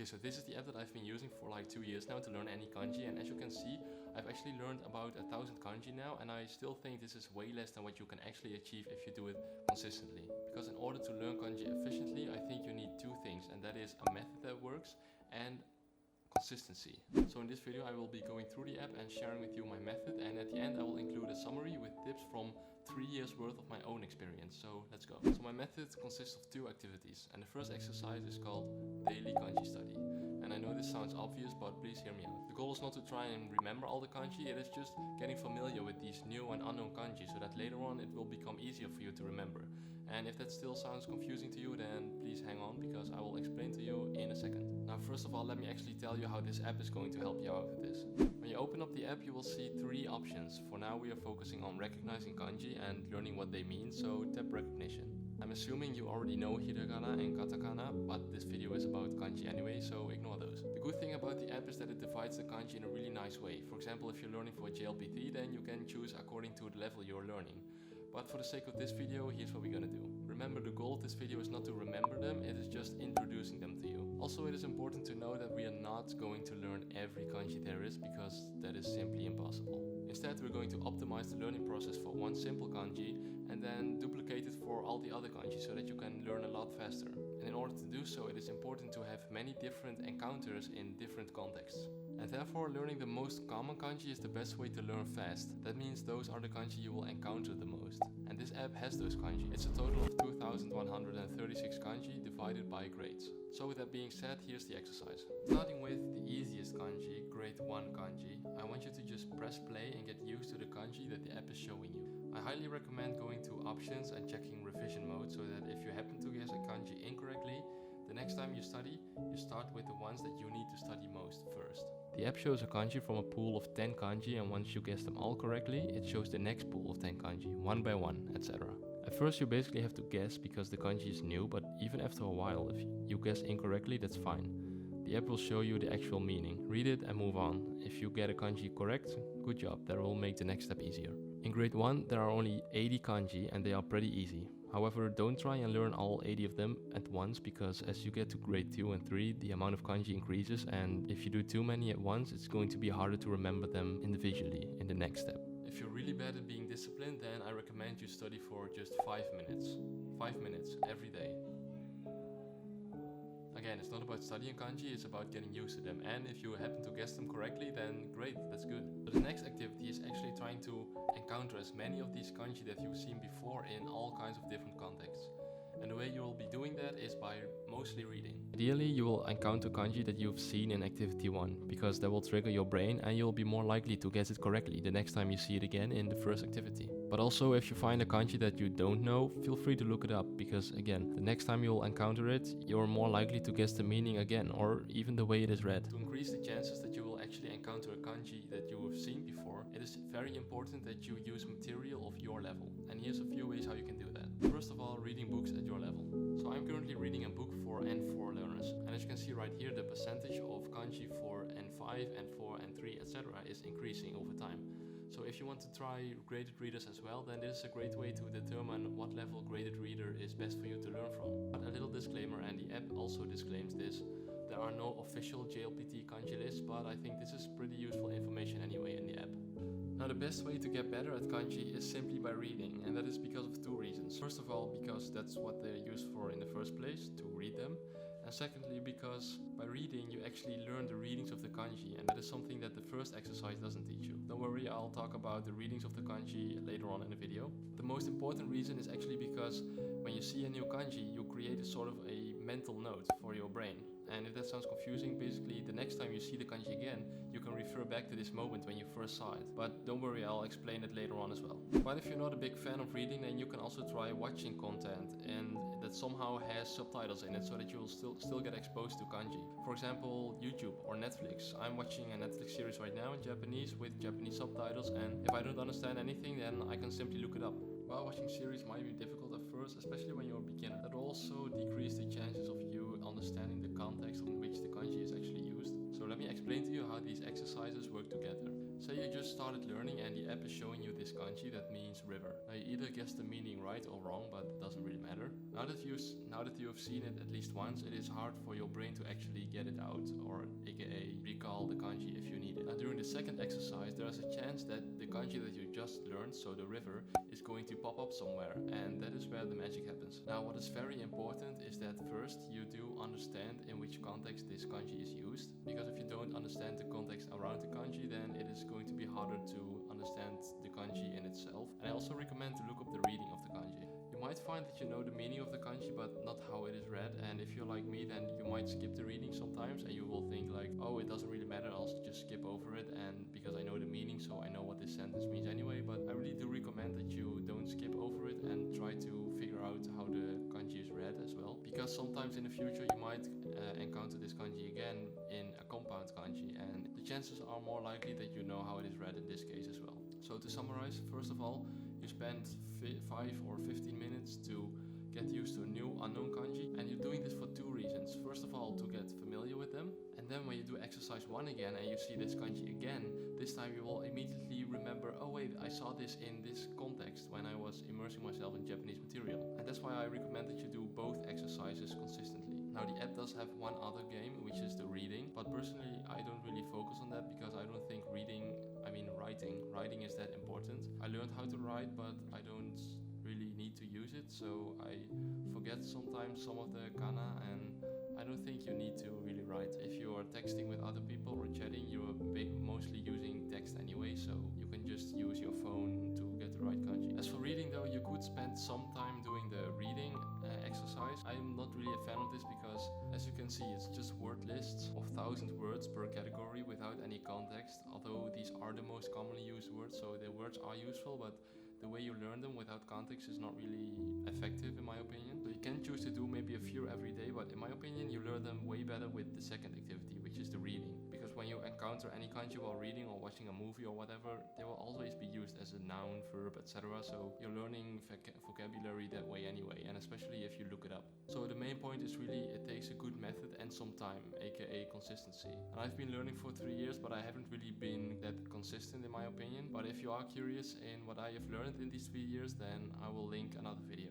Okay, so this is the app that I've been using for like 2 years now to learn any kanji, and as you can see, I've actually learned about 1,000 kanji now, and I still think this is way less than what you can actually achieve if you do it consistently. Because in order to learn kanji efficiently, I think you need two things, and that is a method that works and consistency. So in this video I will be going through the app and sharing with you my method, and at the end I will include a summary with tips from 3 years worth of my own experience. So let's go. So my method consists of 2 activities, and the first exercise is called daily kanji study. And I know this sounds obvious, but please hear me out. The goal is not to try and remember all the kanji, it is just getting familiar with these new and unknown kanji so that later on it will become easier for you to remember. And if that still sounds confusing to you, then please hang on, because I will explain to you in a second. Now first of all, let me actually tell you how this app is going to help you out with this. When you open up the app, you will see 3 options. For now we are focusing on recognizing kanji and learning what they mean, so tap recognition. I'm assuming you already know hiragana and katakana, but this video is about kanji anyway, so ignore those. The good thing about the app is that it divides the kanji in a really nice way. For example, if you're learning for a JLPT, then you can choose according to the level you're learning. But for the sake of this video, here's what we're gonna do. Remember, the goal of this video is not to remember them, it is just introducing them to you. Also, it is important to know that we are not going to learn every kanji there is, because that is simply impossible. Instead, we're going to optimize the learning process for one simple kanji and then duplicate it for all the other kanji so that you can learn a lot faster. And in order to do so, it is important to have many different encounters in different contexts. And therefore, learning the most common kanji is the best way to learn fast. That means those are the kanji you will encounter the most. And this app has those kanji. It's a total of 2,136 kanji divided by grades. So with that being said, here's the exercise. Starting with the easiest kanji, grade 1 kanji, I want you to just press play and get used to the kanji that the app is showing you. I highly recommend going to options and checking revision mode, so that if you happen to guess a kanji incorrectly, the next time you study, you start with the ones that you need to study most first. The app shows a kanji from a pool of 10 kanji, and once you guess them all correctly, it shows the next pool of 10 kanji, one by one, etc. At first you basically have to guess because the kanji is new, but even after a while, if you guess incorrectly, that's fine. The app will show you the actual meaning. Read it and move on. If you get a kanji correct, good job, that will make the next step easier. In grade 1 there are only 80 kanji and they are pretty easy. However, don't try and learn all 80 of them at once, because as you get to grade 2 and 3, the amount of kanji increases, and if you do too many at once, it's going to be harder to remember them individually in the next step. If you're really bad at being disciplined, then I recommend you study for just 5 minutes. 5 minutes every day. Again, it's not about studying kanji, it's about getting used to them, and if you happen to guess them correctly, then great, that's good. So the next activity is actually trying to encounter as many of these kanji that you've seen before in all kinds of different contexts. And the way you will be doing that is by mostly reading. Ideally, you will encounter kanji that you've seen in activity 1, because that will trigger your brain and you'll be more likely to guess it correctly the next time you see it again in the first activity. But also, if you find a kanji that you don't know, feel free to look it up, because again, the next time you'll encounter it, you're more likely to guess the meaning again, or even the way it is read. To increase the chances that you will actually encounter a kanji that you have seen before, it is very important that you use material of your level. And here's a few ways how you can do that. First of all, reading books at your level. So I'm currently reading a book for N4 learners, and as you can see right here, the percentage of kanji for N5, N4, N3, etc. is increasing over time. So if you want to try graded readers as well, then this is a great way to determine what level graded reader is best for you to learn from. But a little disclaimer, and the app also disclaims this, there are no official JLPT kanji lists, but I think this is pretty useful information anyway in the app. Now the best way to get better at kanji is simply by reading, and that is because of 2 reasons. First of all, because that's what they're used for in the first place, to read them. And secondly, because by reading you actually learn the readings of the kanji, and that is something that the first exercise doesn't teach you. Don't worry, I'll talk about the readings of the kanji later on in the video. The most important reason is actually because when you see a new kanji, you create a sort of a mental note for your brain. And if that sounds confusing, basically the next time you see the kanji again, you can refer back to this moment when you first saw it. But don't worry, I'll explain it later on as well. But if you're not a big fan of reading, then you can also try watching content, and that somehow has subtitles in it, so that you will still get exposed to kanji. For example, YouTube or Netflix. I'm watching a Netflix series right now in Japanese with Japanese subtitles, and if I don't understand anything, then I can simply look it up. While watching series might be difficult at first, especially when you're a beginner, that will also decrease the chances of you understanding the context in which the kanji is actually used. So let me explain to you how these exercises work together. Say you just started learning and the app is showing you this kanji that means river. Now you either guess the meaning right or wrong, but it doesn't really matter. Now that you have seen it at least once, it is hard for your brain to actually get it out, or aka recall the kanji if you need it. Now during the second exercise, there is a chance that the kanji that you just learned, so the river, is going to pop up somewhere, and that is where the magic happens. Now what is very important is that first you do understand in which context this kanji is used, because if you don't understand the context around the kanji, then it is going to be harder to understand the kanji in itself. And I also recommend to look up the reading of the kanji. You might find that you know the meaning of the kanji but not how it is read, and if you're like me, then you might skip the reading sometimes and you will think like, oh, it doesn't really matter, I'll just skip over it, and because I know the meaning, so I know what this sentence means anyway. But I really do recommend that you don't skip over it and try to figure out how the kanji is read as well, because sometimes in the future you might encounter this kanji again in a compound kanji, and the chances are more likely that you know how it is read in this case as well. So to summarize, first of all, you spend 5 or 15 minutes to get used to a new unknown kanji, and you're doing this for two reasons. First of all, to get familiar with them, and then when you do exercise 1 again and you see this kanji again, this time you will immediately remember, oh wait, I saw this in this context when I was immersing myself in Japanese material. And that's why I recommend that you do both exercises consistently. Now the app does have one other game, which is the reading, but personally I don't really focus on that because I don't think writing is that important. I learned how to write, but I don't really need to use it, so I forget sometimes some of the kana, and I don't think you need to really write. If you are texting with other people or chatting, you are mostly using text anyway, so you can just use your phone to get the right kanji. As for reading though, you could spend some time doing the reading exercise. I'm not really a fan of this because, as you can see, it's just word lists of 1,000 words per category without any context, although these are the most commonly used words, so the words are useful, but the way you learn them without context is not really effective in my opinion. So you can choose to do maybe a few every day, but in my opinion you learn them way better with the second activity, which is the reading. Because when you encounter any kanji while reading or watching a movie or whatever, they will always be used as a noun, verb, etc. So you're learning vocabulary that way anyway, and especially if you look it up. So the main point is really it takes a good method and some time, aka consistency. And I've been learning for 3 years, but I haven't really been that consistent in my opinion. But if you are curious in what I have learned in these 3 years, then I will link another video.